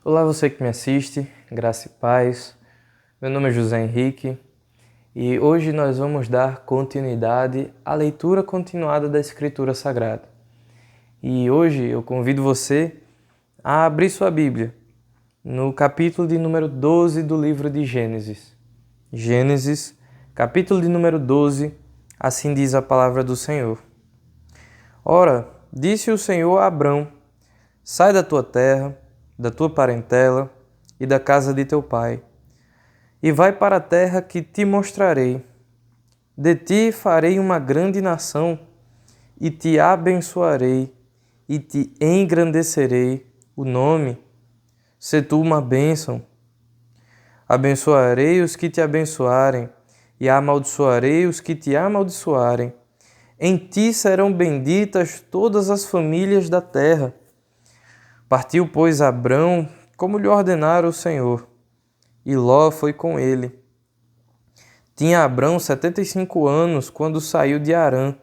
Olá, você que me assiste, graça e paz. Meu nome é José Henrique e hoje nós vamos dar continuidade à leitura continuada da Escritura Sagrada. E hoje eu convido você a abrir sua Bíblia no capítulo de número 12 do livro de Gênesis. Gênesis, capítulo de número 12, assim diz a palavra do Senhor. Ora, disse o Senhor a Abrão: sai da tua terra, da tua parentela e da casa de teu pai, e vai para a terra que te mostrarei. De ti farei uma grande nação, e te abençoarei, e te engrandecerei o nome. Se tu uma bênção. Abençoarei os que te abençoarem, e amaldiçoarei os que te amaldiçoarem. Em ti serão benditas todas as famílias da terra. Partiu, pois, Abrão, como lhe ordenara o Senhor, e Ló foi com ele. Tinha Abrão 75 anos quando saiu de Harã.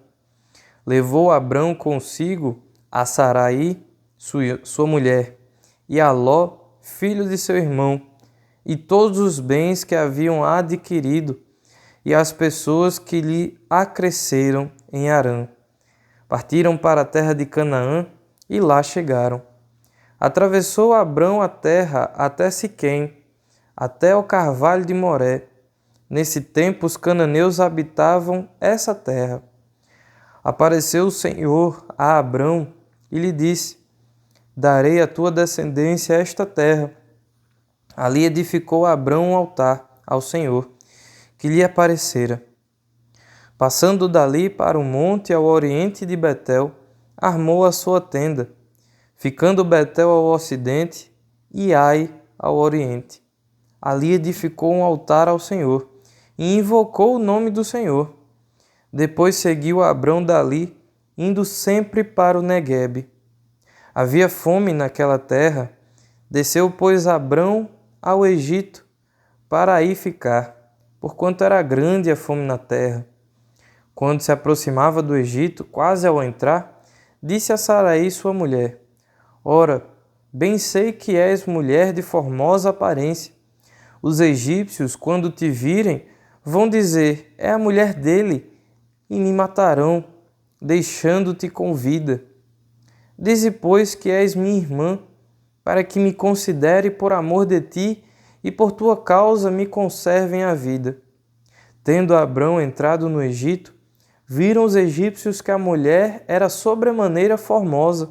Levou Abrão consigo a Sarai, sua mulher, e a Ló, filho de seu irmão, e todos os bens que haviam adquirido, e as pessoas que lhe acresceram em Harã. Partiram para a terra de Canaã e lá chegaram. Atravessou Abrão a terra até Siquém, até o carvalho de Moré. Nesse tempo os cananeus habitavam essa terra. Apareceu o Senhor a Abrão e lhe disse: darei à tua descendência esta terra. Ali edificou Abrão um altar ao Senhor, que lhe aparecera. Passando dali para o monte ao oriente de Betel, armou a sua tenda, ficando Betel ao ocidente e Ai ao oriente. Ali edificou um altar ao Senhor e invocou o nome do Senhor. Depois seguiu Abrão dali, indo sempre para o Neguebe. Havia fome naquela terra. Desceu, pois, Abrão ao Egito para aí ficar, porquanto era grande a fome na terra. Quando se aproximava do Egito, quase ao entrar, disse a Sarai, sua mulher: ora, bem sei que és mulher de formosa aparência. Os egípcios, quando te virem, vão dizer: é a mulher dele, e me matarão, deixando-te com vida. Dize, pois, que és minha irmã, para que me considere por amor de ti e por tua causa me conservem a vida. Tendo Abrão entrado no Egito, viram os egípcios que a mulher era sobremaneira formosa.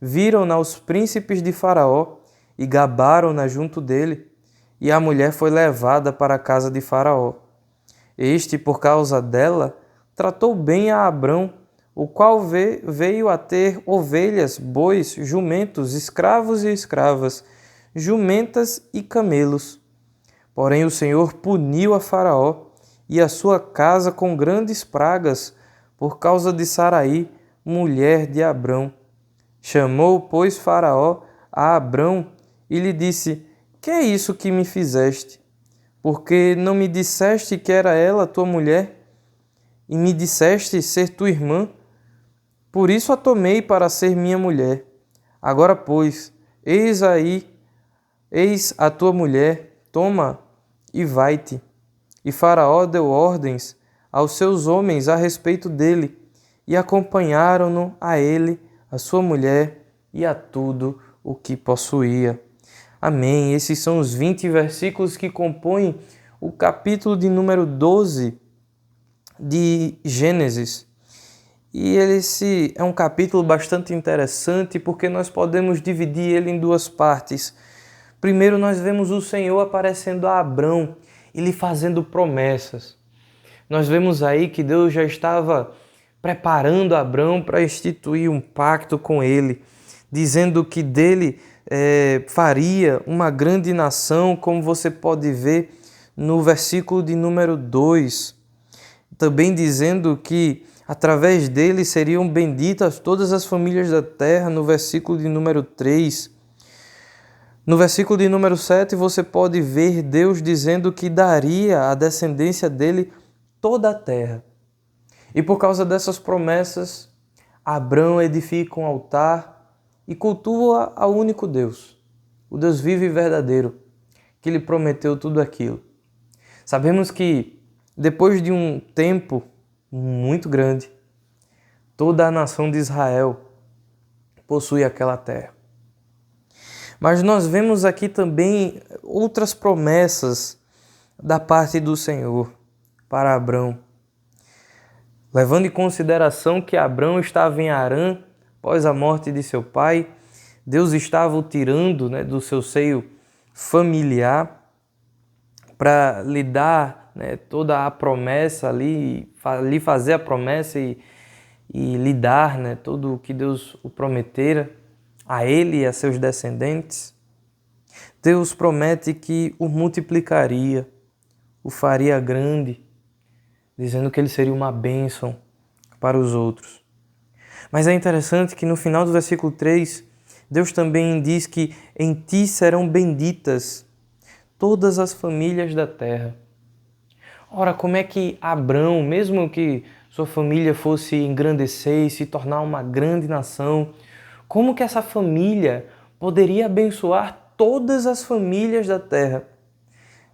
Viram-na os príncipes de Faraó e gabaram-na junto dele, e a mulher foi levada para a casa de Faraó. Este, por causa dela, tratou bem a Abrão, o qual veio a ter ovelhas, bois, jumentos, escravos e escravas, jumentas e camelos. Porém o Senhor puniu a Faraó e a sua casa com grandes pragas, por causa de Sarai, mulher de Abrão. Chamou, pois, Faraó a Abrão e lhe disse: que é isso que me fizeste? Porque não me disseste que era ela tua mulher, e me disseste ser tua irmã? Por isso a tomei para ser minha mulher. Agora, pois, eis a tua mulher, toma e vai-te. E Faraó deu ordens aos seus homens a respeito dele, e acompanharam-no a ele, a sua mulher e a tudo o que possuía. Amém. Esses são os 20 versículos que compõem o capítulo de número 12 de Gênesis. E esse é um capítulo bastante interessante porque nós podemos dividir ele em duas partes. Primeiro, nós vemos o Senhor aparecendo a Abrão e lhe fazendo promessas. Nós vemos aí que Deus já estava preparando Abrão para instituir um pacto com ele, dizendo que dele faria uma grande nação, como você pode ver no versículo de número 2. Também dizendo que através dele seriam benditas todas as famílias da terra, no versículo de número 3. No versículo de número 7, você pode ver Deus dizendo que daria à descendência dele toda a terra. E por causa dessas promessas, Abrão edifica um altar e cultua ao único Deus, o Deus vivo e verdadeiro, que lhe prometeu tudo aquilo. Sabemos que depois de um tempo muito grande, toda a nação de Israel possui aquela terra. Mas nós vemos aqui também outras promessas da parte do Senhor para Abrão. Levando em consideração que Abrão estava em Harã após a morte de seu pai, Deus estava o tirando, do seu seio familiar para lhe dar, toda a promessa ali fazer a promessa e lhe dar, tudo o que Deus o prometera a ele e a seus descendentes. Deus promete que o multiplicaria, o faria grande, dizendo que ele seria uma bênção para os outros. Mas é interessante que no final do versículo 3, Deus também diz que em ti serão benditas todas as famílias da terra. Ora, como é que Abrão, mesmo que sua família fosse engrandecer e se tornar uma grande nação, como que essa família poderia abençoar todas as famílias da terra?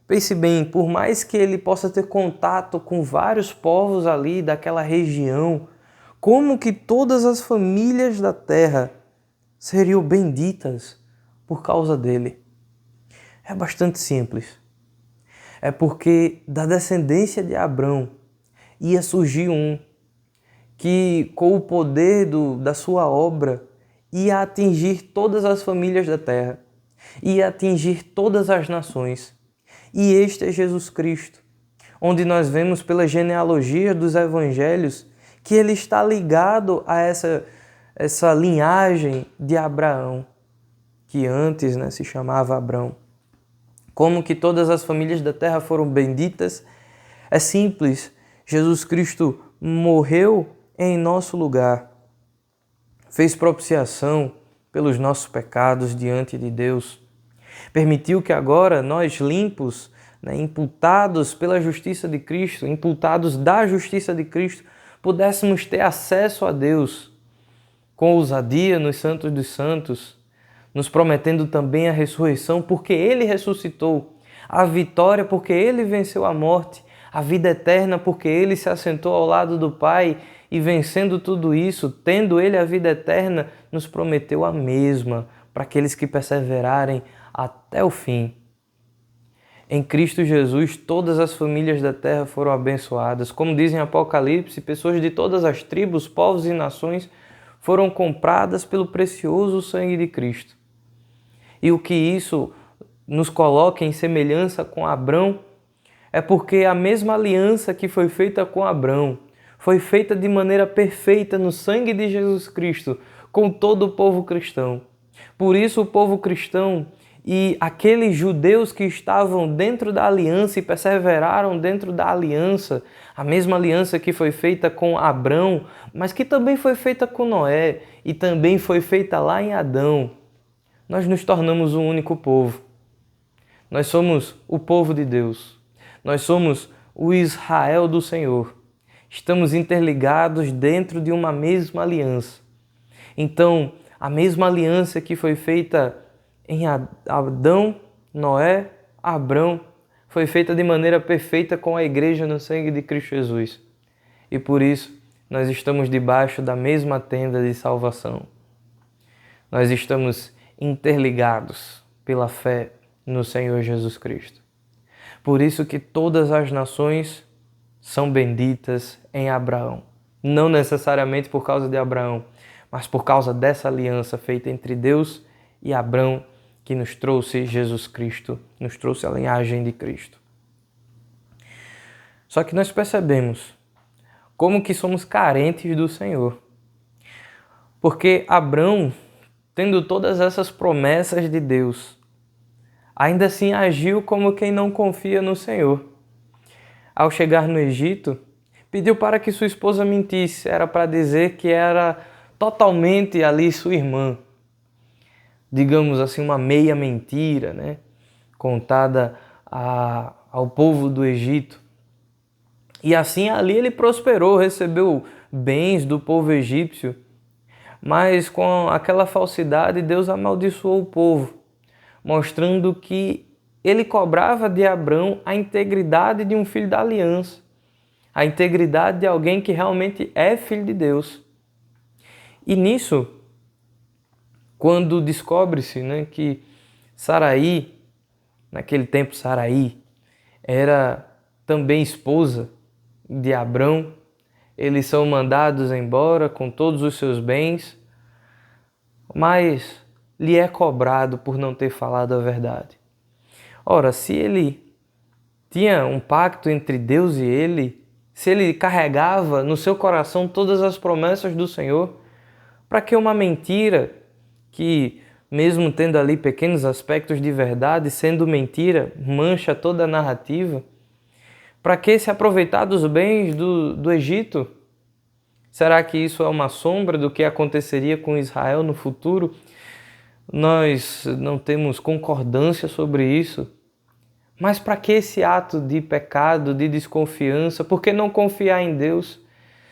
Pense bem, por mais que ele possa ter contato com vários povos ali daquela região, como que todas as famílias da terra seriam benditas por causa dele? É bastante simples. É porque da descendência de Abrão ia surgir um que, com o poder da sua obra, ia atingir todas as famílias da terra, ia atingir todas as nações. E este é Jesus Cristo, onde nós vemos pela genealogia dos evangelhos que ele está ligado a essa linhagem de Abraão, que antes se chamava Abrão. Como que todas as famílias da terra foram benditas? É simples, Jesus Cristo morreu em nosso lugar, fez propiciação pelos nossos pecados diante de Deus, permitiu que agora nós limpos, imputados pela justiça de Cristo, imputados da justiça de Cristo, pudéssemos ter acesso a Deus com ousadia nos santos dos santos, nos prometendo também a ressurreição, porque Ele ressuscitou, a vitória porque Ele venceu a morte, a vida eterna porque Ele se assentou ao lado do Pai e vencendo tudo isso, tendo Ele a vida eterna, nos prometeu a mesma para aqueles que perseverarem até o fim. Em Cristo Jesus, todas as famílias da terra foram abençoadas. Como diz em Apocalipse, pessoas de todas as tribos, povos e nações foram compradas pelo precioso sangue de Cristo. E o que isso nos coloca em semelhança com Abrão é porque a mesma aliança que foi feita com Abrão foi feita de maneira perfeita no sangue de Jesus Cristo com todo o povo cristão. Por isso o povo cristão e aqueles judeus que estavam dentro da aliança e perseveraram dentro da aliança, a mesma aliança que foi feita com Abrão, mas que também foi feita com Noé e também foi feita lá em Adão, nós nos tornamos um único povo. Nós somos o povo de Deus. Nós somos o Israel do Senhor. Estamos interligados dentro de uma mesma aliança. Então, a mesma aliança que foi feita em Adão, Noé, Abrão, foi feita de maneira perfeita com a igreja no sangue de Cristo Jesus. E por isso, nós estamos debaixo da mesma tenda de salvação. Nós estamos interligados pela fé no Senhor Jesus Cristo. Por isso que todas as nações são benditas em Abraão. Não necessariamente por causa de Abraão, mas por causa dessa aliança feita entre Deus e Abrão, que nos trouxe Jesus Cristo, nos trouxe a linhagem de Cristo. Só que nós percebemos como que somos carentes do Senhor. Porque Abrão, tendo todas essas promessas de Deus, ainda assim agiu como quem não confia no Senhor. Ao chegar no Egito, pediu para que sua esposa mentisse, era para dizer que era totalmente ali sua irmã. Digamos assim, uma meia mentira, contada ao povo do Egito. E assim ali ele prosperou, recebeu bens do povo egípcio, mas com aquela falsidade Deus amaldiçoou o povo, mostrando que ele cobrava de Abrão a integridade de um filho da aliança, a integridade de alguém que realmente é filho de Deus. E nisso, quando descobre-se, que Saraí, naquele tempo Saraí, era também esposa de Abrão, eles são mandados embora com todos os seus bens, mas lhe é cobrado por não ter falado a verdade. Ora, se ele tinha um pacto entre Deus e ele, se ele carregava no seu coração todas as promessas do Senhor, para que uma mentira que, mesmo tendo ali pequenos aspectos de verdade, sendo mentira, mancha toda a narrativa? Para que se aproveitar dos bens do Egito? Será que isso é uma sombra do que aconteceria com Israel no futuro? Nós não temos concordância sobre isso. Mas para que esse ato de pecado, de desconfiança? Por que não confiar em Deus?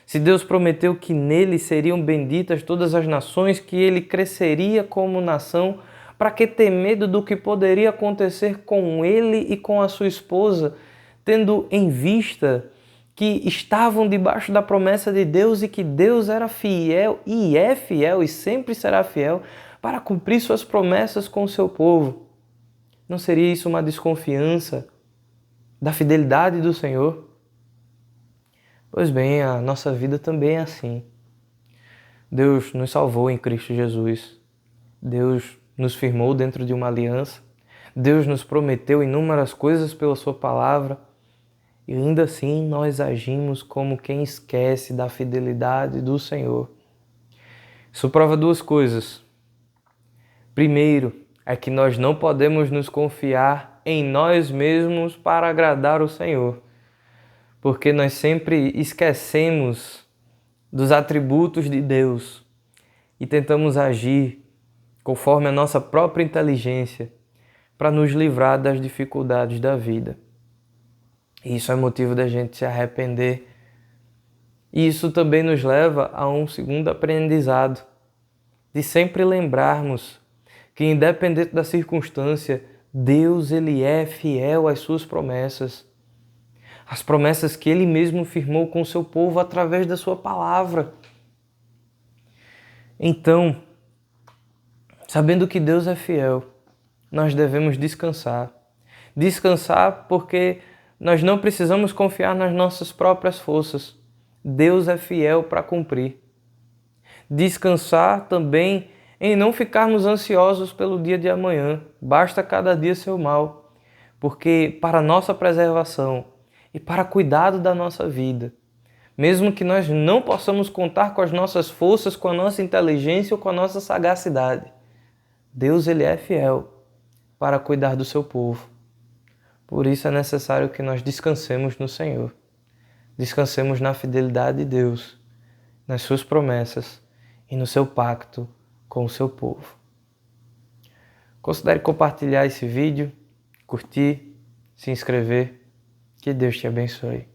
Se Deus prometeu que nele seriam benditas todas as nações, que ele cresceria como nação, para que ter medo do que poderia acontecer com ele e com a sua esposa, tendo em vista que estavam debaixo da promessa de Deus e que Deus era fiel e é fiel e sempre será fiel para cumprir suas promessas com o seu povo? Não seria isso uma desconfiança da fidelidade do Senhor? Pois bem, a nossa vida também é assim. Deus nos salvou em Cristo Jesus. Deus nos firmou dentro de uma aliança. Deus nos prometeu inúmeras coisas pela sua palavra. E ainda assim nós agimos como quem esquece da fidelidade do Senhor. Isso prova duas coisas. Primeiro, é que nós não podemos nos confiar em nós mesmos para agradar o Senhor, porque nós sempre esquecemos dos atributos de Deus e tentamos agir conforme a nossa própria inteligência para nos livrar das dificuldades da vida. E isso é motivo da gente se arrepender. E isso também nos leva a um segundo aprendizado, de sempre lembrarmos que, independente da circunstância, Deus ele é fiel às suas promessas. As promessas que ele mesmo firmou com o seu povo através da sua palavra. Então, sabendo que Deus é fiel, nós devemos descansar. Descansar porque nós não precisamos confiar nas nossas próprias forças. Deus é fiel para cumprir. Descansar também em não ficarmos ansiosos pelo dia de amanhã. Basta cada dia seu mal, porque para nossa preservação e para cuidado da nossa vida, mesmo que nós não possamos contar com as nossas forças, com a nossa inteligência ou com a nossa sagacidade, Deus ele é fiel para cuidar do seu povo. Por isso é necessário que nós descansemos no Senhor. Descansemos na fidelidade de Deus, nas suas promessas e no seu pacto com o seu povo. Considere compartilhar esse vídeo, curtir, se inscrever. Que Deus te abençoe.